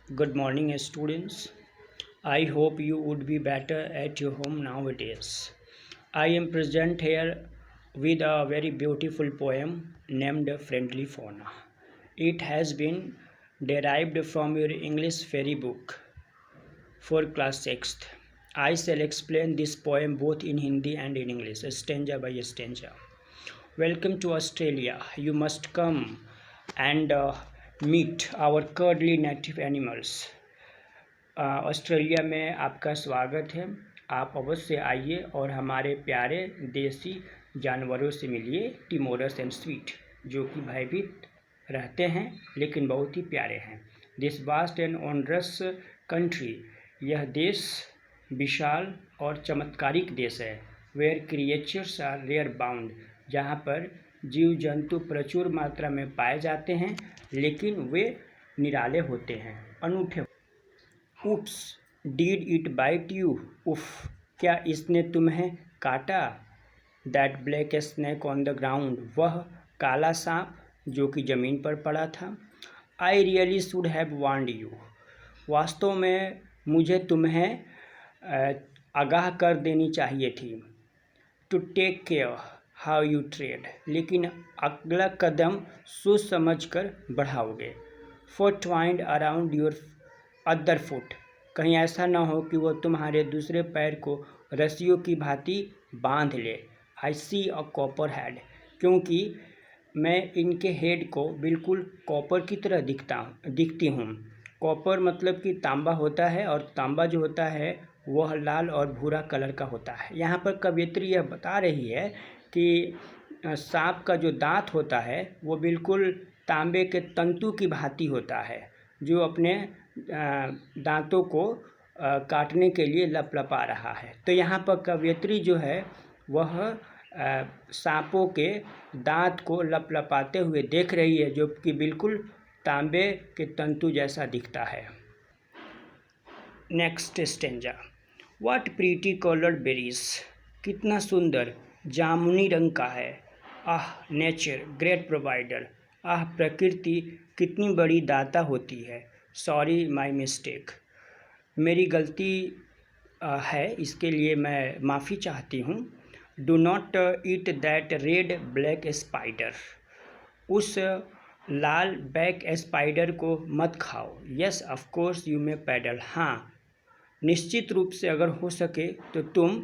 Good morning, students. I hope you would be better at your home nowadays. I am present here with a very beautiful poem named Friendly Fauna. It has been derived from your English fairy book for class 6th. I shall explain this poem both in Hindi and in English, stanza by stanza. Welcome to Australia. You must come and meet our cuddly native animals. Australia में आपका स्वागत है। आप अवश्य आइए और हमारे प्यारे देसी जानवरों से मिलिए, टिमोरस एंड स्वीट, जो कि भयभीत रहते हैं लेकिन बहुत ही प्यारे हैं। This vast and onerous country, यह देश विशाल और चमत्कारिक देश है। Where creatures are rare bound, जहाँ पर जीव जंतु प्रचुर मात्रा में पाए जाते हैं लेकिन वे निराले होते हैं, अनूठे। Oops, did it bite you? उफ, क्या इसने तुम्हें काटा? That black snake on the ground, वह काला सांप जो कि ज़मीन पर पड़ा था। I really should have warned you, वास्तव में मुझे तुम्हें आगाह कर देनी चाहिए थी। To take care how you tread, लेकिन अगला कदम सोच समझ कर बढ़ाओगे। For twined around your other foot, कहीं ऐसा ना हो कि वह तुम्हारे दूसरे पैर को रस्सियों की भांति बांध ले। आई सी अ कॉपर हेड, क्योंकि मैं इनके हेड को बिल्कुल कॉपर की तरह दिखती हूँ। कॉपर मतलब कि तांबा होता है, और तांबा जो होता है वह लाल और भूरा कलर का होता है। यहाँ पर कवयित्री यह बता रही है कि सांप का जो दांत होता है वो बिल्कुल तांबे के तंतु की भांति होता है, जो अपने दांतों को काटने के लिए लपलपा रहा है। तो यहाँ पर कवयित्री जो है वह सांपों के दांत को लपलपाते हुए देख रही है, जो कि बिल्कुल तांबे के तंतु जैसा दिखता है। Next stanza. What pretty coloured berries, कितना सुंदर जामुनी रंग का है। आह नेचर ग्रेट प्रोवाइडर, आह प्रकृति कितनी बड़ी दाता होती है। सॉरी माई मिस्टेक, मेरी गलती है, इसके लिए मैं माफ़ी चाहती हूँ। Do not eat that red black spider, उस लाल ब्लैक स्पाइडर को मत खाओ। Yes of course you may paddle, हाँ निश्चित रूप से अगर हो सके तो तुम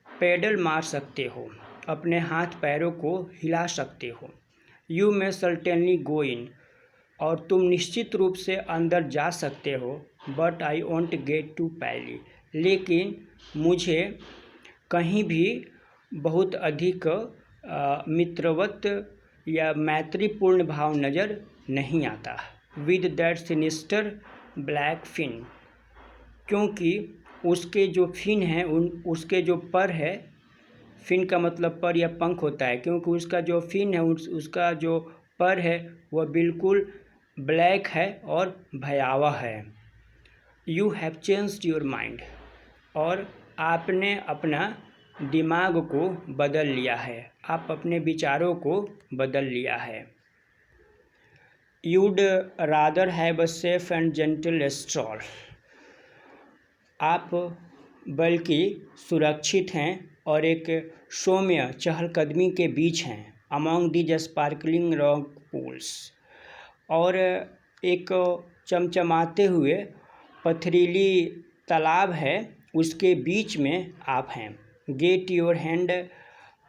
पैडल मार सकते हो, अपने हाथ पैरों को हिला सकते हो। यू मे सर्टेनली गो इन, और तुम निश्चित रूप से अंदर जा सकते हो। But I won't get to pally, लेकिन मुझे कहीं भी बहुत अधिक मित्रवत या मैत्रीपूर्ण भाव नज़र नहीं आता। With that sinister black fin, क्योंकि उसके जो फिन हैं, उसके जो पर है, फिन का मतलब पर या पंख होता है, क्योंकि उसका जो फिन है, उसका जो पर है वह बिल्कुल ब्लैक है और भयावह है। You have changed your mind, और आपने अपना दिमाग को बदल लिया है, आप अपने विचारों को बदल लिया है। You'd rather have a safe and gentle stroll, आप बल्कि सुरक्षित हैं और एक सौम्य चहलकदमी के बीच हैं। Among these sparkling rock pools, और एक चमचमाते हुए पथरीली तालाब है, उसके बीच में आप हैं। Get your hand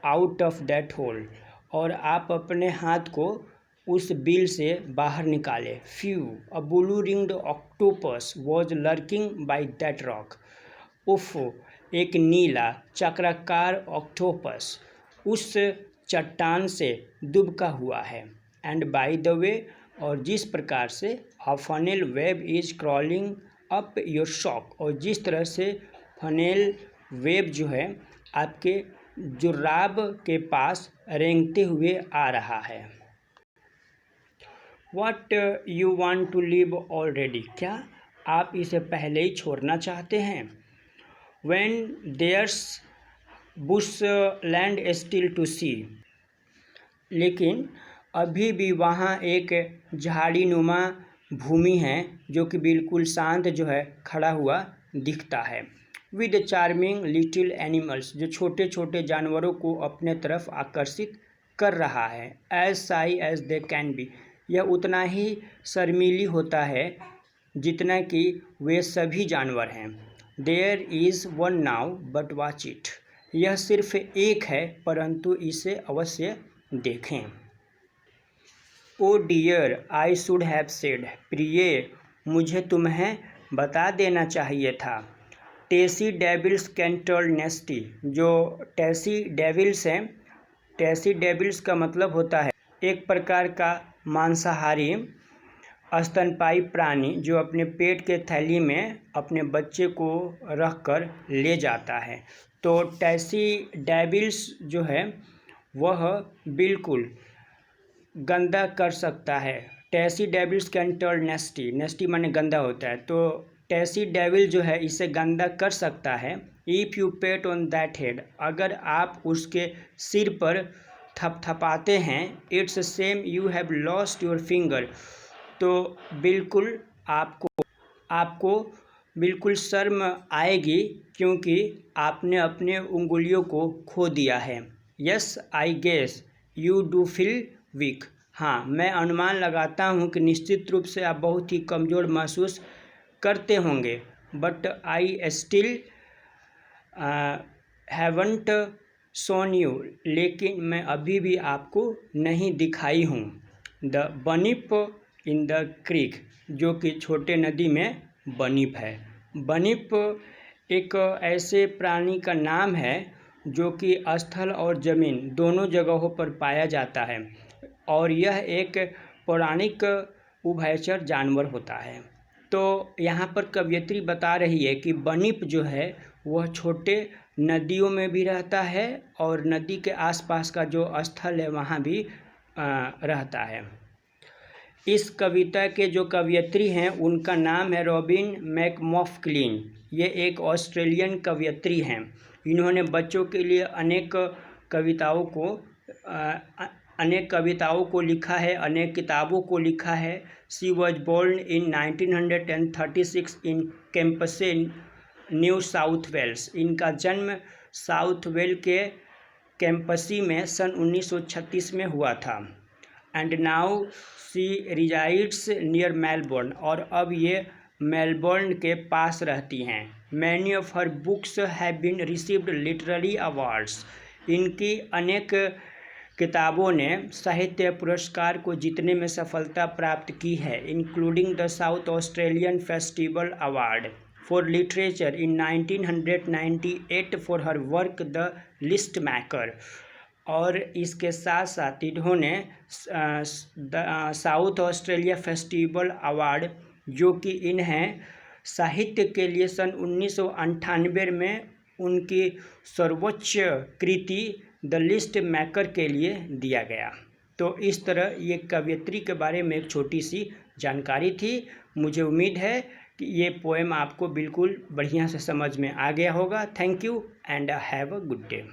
out of that hole, और आप अपने हाथ को उस बिल से बाहर निकाले। Few, a blue ringed octopus was lurking by that rock, उफ, एक नीला चक्राकार ऑक्टोपस उस चट्टान से दुबका हुआ है। एंड बाय द वे, और जिस प्रकार से a funnel web is crawling up your sock, और जिस तरह से फनेल वेब जो है आपके जुर्राब के पास रेंगते हुए आ रहा है। What you want to leave already, क्या आप इसे पहले ही छोड़ना चाहते हैं। When there's bushland still to see, लेकिन अभी भी वहाँ एक झाड़ी नुमा भूमि है जो कि बिल्कुल शांत जो है खड़ा हुआ दिखता है। विद चार्मिंग लिटिल एनिमल्स, जो छोटे छोटे जानवरों को अपने तरफ आकर्षित कर रहा है। एज शाई एज दे कैन बी, यह उतना ही शर्मीली होता है जितना कि वे सभी जानवर हैं। There is one now but watch it, यह सिर्फ एक है परंतु इसे अवश्य देखें। Oh dear I should have said, प्रिय मुझे तुम्हें बता देना चाहिए था। Tassie devils can turn nasty, जो टेसी डेविल्स हैं, टेसी डेविल्स का मतलब होता है एक प्रकार का मांसाहारी स्तनपायी प्राणी जो अपने पेट के थैली में अपने बच्चे को रखकर ले जाता है। तो टेसी डेविल्स जो है वह बिल्कुल गंदा कर सकता है। टेसी डेविल्स कैन टर्न नेस्टी, नेस्टी माने गंदा होता है, तो टेसी डेविल जो है इसे गंदा कर सकता है। If you pet on that head, अगर आप उसके सिर पर थपथपाते हैं। It's same you have lost your finger, तो बिल्कुल आपको बिल्कुल शर्म आएगी क्योंकि आपने अपने उंगलियों को खो दिया है। Yes I guess you do feel weak, हाँ मैं अनुमान लगाता हूँ कि निश्चित रूप से आप बहुत ही कमज़ोर महसूस करते होंगे। But I still haven't shown you, लेकिन मैं अभी भी आपको नहीं दिखाई हूँ। द बनिप इन द क्रीक, जो कि छोटे नदी में बनिप है। बनिप एक ऐसे प्राणी का नाम है जो कि स्थल और ज़मीन दोनों जगहों पर पाया जाता है और यह एक पौराणिक उभयचर जानवर होता है। तो यहाँ पर कवयित्री बता रही है कि बनिप जो है वह छोटे नदियों में भी रहता है और नदी के आसपास का जो स्थल है वहाँ भी रहता है। इस कविता के जो कवयित्री हैं उनका नाम है रॉबिन मैकमॉफक्लिन। ये एक ऑस्ट्रेलियन कवयित्री हैं। इन्होंने बच्चों के लिए अनेक कविताओं को लिखा है, अनेक किताबों को लिखा है। She was born in 1936 in Campsie, New South Wales. इनका जन्म साउथ वेल के कैंपसी में सन 1936 में हुआ था। And now she resides near Melbourne, और अब ये मेलबोर्न के पास रहती हैं। Many of her books have been received literary awards, इनकी अनेक किताबों ने साहित्य पुरस्कार को जीतने में सफलता प्राप्त की है, including the south Australian festival award for literature in 1998 for her work the list Maikal. और इसके साथ साथ इन्होंने साउथ ऑस्ट्रेलिया फेस्टिवल अवार्ड, जो कि इन्हें साहित्य के लिए सन 1998 में उनकी सर्वोच्च कृति द लिस्ट मैकर के लिए दिया गया। तो इस तरह ये कवयित्री के बारे में एक छोटी सी जानकारी थी। मुझे उम्मीद है कि ये पोएम आपको बिल्कुल बढ़िया से समझ में आ गया होगा। Thank you and have a good day.